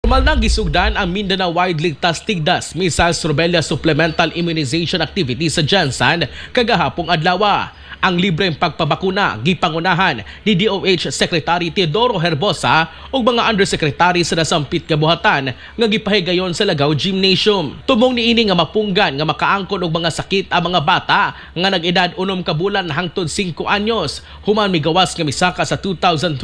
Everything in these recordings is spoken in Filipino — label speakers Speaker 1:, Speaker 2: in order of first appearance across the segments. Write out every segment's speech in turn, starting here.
Speaker 1: Formal na gisugdan ang Mindanao Wide Ligtas Tigdas Measles Rubella Supplemental Immunization Activity sa Jansan kagahapong adlaw. Ang libreng pagpabakuna gipangunahan ni DOH Secretary Teodoro Herbosa ug mga undersecretary sa nasampit kabuhatan nga gipahigayon sa Lagaw Gymnasium. Tumong niini nga mapunggan nga makaangkon og mga sakit ang mga bata nga nag-edad 6 ka bulan hangtod 5 anyos. Human migawas nga misaka sa 2025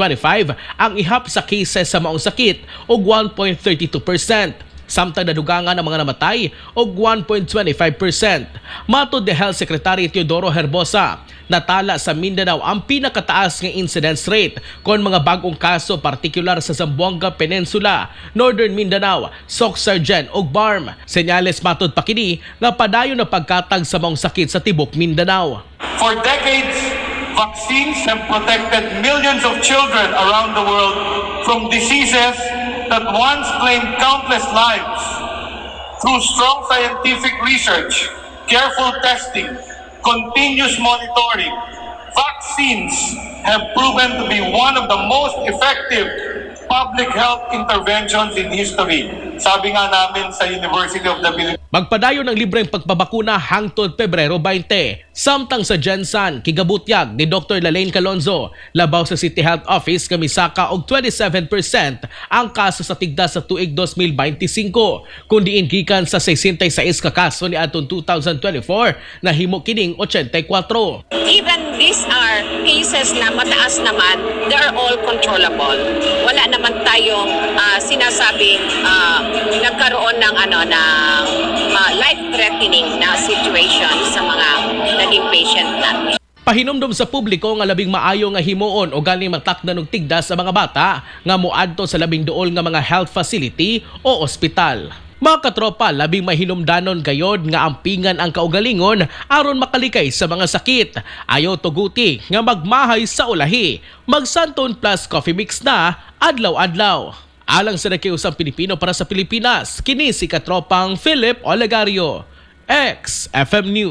Speaker 1: ang ihap sa cases sa maong sakit og 1.32%. Samtang nadugangan ang mga namatay og 1.25%. Matod ni Health Secretary Teodoro Herbosa, natala sa Mindanao ang pinakataas nga incidence rate kon mga bagong kaso partikular sa Zamboanga Peninsula, Northern Mindanao, Soc-Sargen ug Barm. Senyales matod pa kini nga padayon na pagkatag sa maong sakit sa tibok Mindanao.
Speaker 2: For decades, vaccines have protected millions of children around the world from diseases that once claimed countless lives. Through strong scientific research, careful testing, continuous monitoring, vaccines have proven to be one of the most effective public health interventions in history. Sabi nga namin sa University of the Philippines.
Speaker 1: Magpadayon ng libreng pagpabakuna hangtod Pebrero 20. Samtang sa Jansan, kigabutyag ni Dr. Lalaine Calonzo, labaw sa City Health Office kamisaka og 27% ang kaso sa tigdas sa tuig 2025, kundi gikan sa 66 ka kaso ni atong 2024 na himo kining 84.
Speaker 3: Even these are cases na mataas naman, they are all controllable. Wala naman tayong sinasabing nagkaroon ng life-threatening na situation sa mga naging patient natin.
Speaker 1: Pahinumdom sa publiko nga labing maayo nga himuon o galing matakdan og tigdas sa mga bata nga moadto sa labing duol nga mga health facility o ospital. Mga katropa, labing mahinumdanon gayod nga ampingan ang kaugalingon aron makalikay sa mga sakit. Ayaw tuguti nga magmahay sa ulahi. Magsanton plus coffee mix na adlaw-adlaw. Alang sa nakiusang Pilipino para sa Pilipinas, kini si katropang Philip Olegario, ex-FM News.